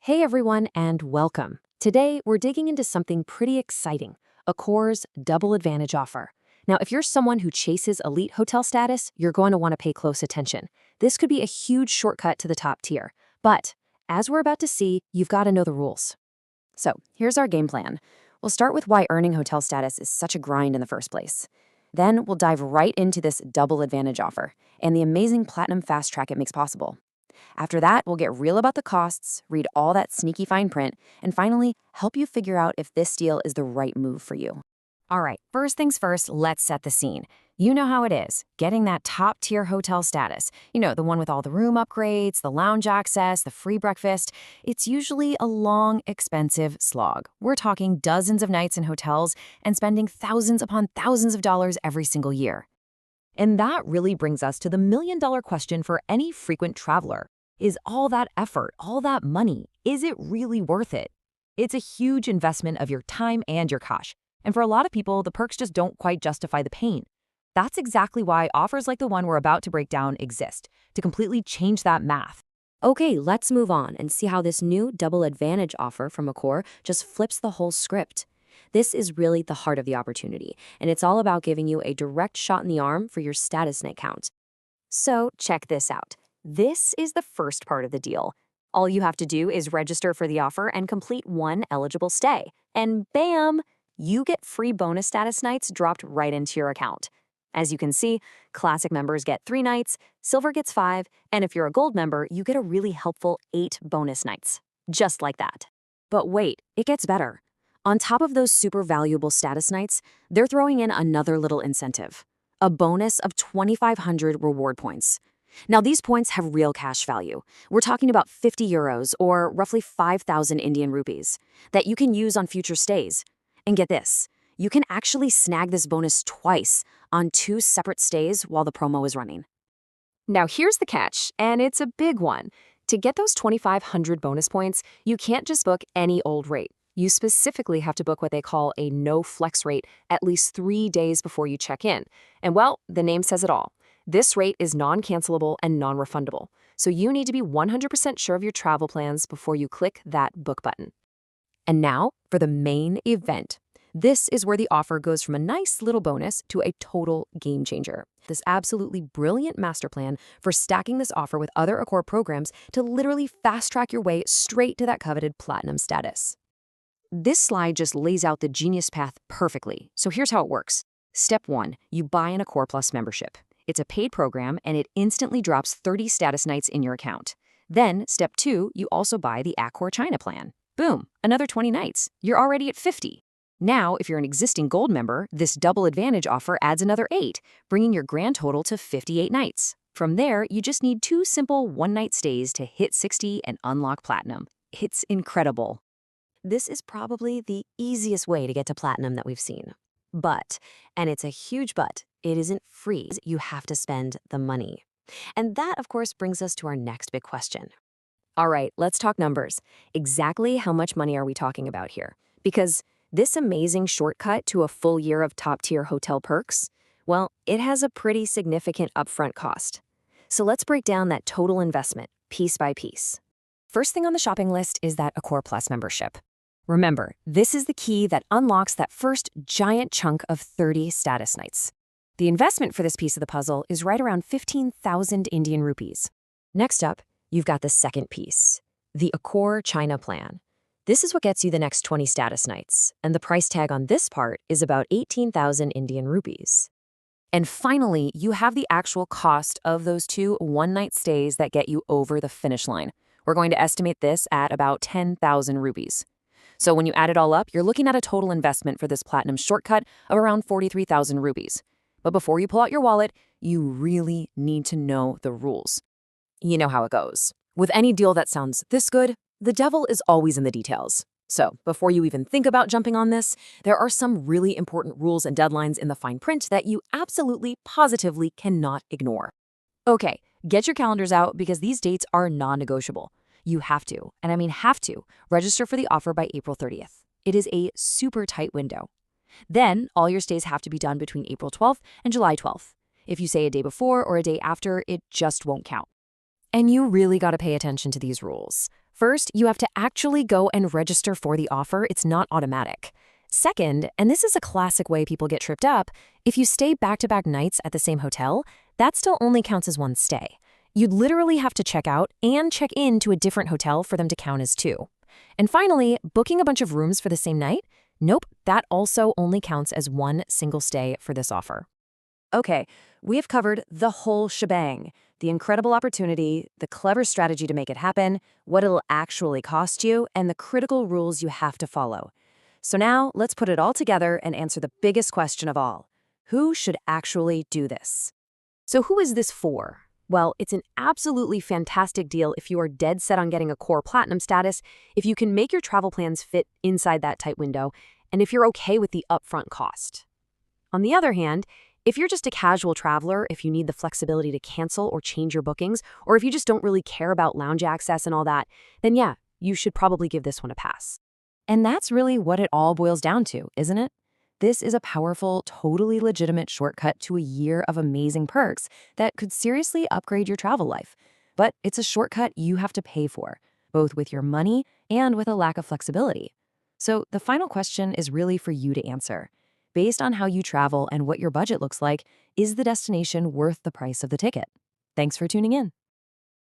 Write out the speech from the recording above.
Hey everyone, and welcome. Today, we're digging into something pretty exciting, Accor's Double Advantage offer. Now, if you're someone who chases elite hotel status, you're going to want to pay close attention. This could be a huge shortcut to the top tier. But, as we're about to see, you've got to know the rules. So, here's our game plan. We'll start with why earning hotel status is such a grind in the first place. Then, we'll dive right into this Double Advantage offer and the amazing Platinum Fast Track it makes possible. After that, we'll get real about the costs, read all that sneaky fine print, and finally, help you figure out if this deal is the right move for you. All right, first things first, let's set the scene. You know how it is, getting that top-tier hotel status. You know, the one with all the room upgrades, the lounge access, the free breakfast. It's usually a long, expensive slog. We're talking dozens of nights in hotels and spending thousands upon thousands of dollars every single year. And that really brings us to the million-dollar question for any frequent traveler. Is all that effort, all that money, is it really worth it? It's a huge investment of your time and your cash. And for a lot of people, the perks just don't quite justify the pain. That's exactly why offers like the one we're about to break down exist, to completely change that math. Okay, let's move on and see how this new Double Advantage offer from Accor just flips the whole script. This is really the heart of the opportunity, and it's all about giving you a direct shot in the arm for your status night count. So check this out. This is the first part of the deal. All you have to do is register for the offer and complete one eligible stay. And bam! You get free bonus status nights dropped right into your account. As you can see, Classic members get 3 nights, Silver gets 5, and if you're a Gold member, you get a really helpful 8 bonus nights. Just like that. But wait, it gets better. On top of those super valuable status nights, they're throwing in another little incentive. A bonus of 2,500 reward points. Now, these points have real cash value. We're talking about 50 euros, or roughly 5,000 Indian rupees, that you can use on future stays. And get this, you can actually snag this bonus twice on 2 separate stays while the promo is running. Now, here's the catch, and it's a big one. To get those 2,500 bonus points, you can't just book any old rate. You specifically have to book what they call a no-flex rate at least 3 days before you check in. And well, the name says it all. This rate is non-cancelable and non-refundable, so you need to be 100% sure of your travel plans before you click that book button. And now, for the main event. This is where the offer goes from a nice little bonus to a total game changer. This absolutely brilliant master plan for stacking this offer with other Accor programs to literally fast-track your way straight to that coveted platinum status. This slide just lays out the genius path perfectly, so here's how it works. Step 1, you buy an Accor Plus membership. It's a paid program, and it instantly drops 30 status nights in your account. Then, step 2, you also buy the Accor China Plan. Boom, another 20 nights. You're already at 50. Now, if you're an existing Gold member, this Double Advantage offer adds another 8, bringing your grand total to 58 nights. From there, you just need 2 simple one-night stays to hit 60 and unlock Platinum. It's incredible. This is probably the easiest way to get to Platinum that we've seen. But, and it's a huge but, it isn't free. You have to spend the money. And that, of course, brings us to our next big question. All right, let's talk numbers. Exactly how much money are we talking about here? Because this amazing shortcut to a full year of top-tier hotel perks, well, it has a pretty significant upfront cost. So let's break down that total investment, piece by piece. First thing on the shopping list is that Accor Plus membership. Remember, this is the key that unlocks that first giant chunk of 30 status nights. The investment for this piece of the puzzle is right around 15,000 Indian rupees. Next up, you've got the second piece, the Accor China Plan. This is what gets you the next 20 status nights, and the price tag on this part is about 18,000 Indian rupees. And finally, you have the actual cost of those 2 one-night stays that get you over the finish line. We're going to estimate this at about 10,000 rupees. So when you add it all up, you're looking at a total investment for this platinum shortcut of around 43,000 rupees. But before you pull out your wallet, you really need to know the rules. You know how it goes. With any deal that sounds this good, the devil is always in the details. So before you even think about jumping on this, there are some really important rules and deadlines in the fine print that you absolutely, positively cannot ignore. Okay, get your calendars out because these dates are non-negotiable. You have to, and I mean have to, register for the offer by April 30th. It is a super tight window. Then, all your stays have to be done between April 12th and July 12th. If you say a day before or a day after, it just won't count. And you really got to pay attention to these rules. First, you have to actually go and register for the offer. It's not automatic. Second, and this is a classic way people get tripped up, if you stay back-to-back nights at the same hotel, that still only counts as one stay. You'd literally have to check out and check in to a different hotel for them to count as two. And finally, booking a bunch of rooms for the same night? Nope, that also only counts as one single stay for this offer. Okay, we have covered the whole shebang. The incredible opportunity, the clever strategy to make it happen, what it'll actually cost you, and the critical rules you have to follow. So now, let's put it all together and answer the biggest question of all. Who should actually do this? So who is this for? Well, it's an absolutely fantastic deal if you are dead set on getting Accor Platinum status, if you can make your travel plans fit inside that tight window, and if you're okay with the upfront cost. On the other hand, if you're just a casual traveler, if you need the flexibility to cancel or change your bookings, or if you just don't really care about lounge access and all that, then yeah, you should probably give this one a pass. And that's really what it all boils down to, isn't it? This is a powerful, totally legitimate shortcut to a year of amazing perks that could seriously upgrade your travel life. But it's a shortcut you have to pay for, both with your money and with a lack of flexibility. So the final question is really for you to answer. Based on how you travel and what your budget looks like, is the destination worth the price of the ticket? Thanks for tuning in.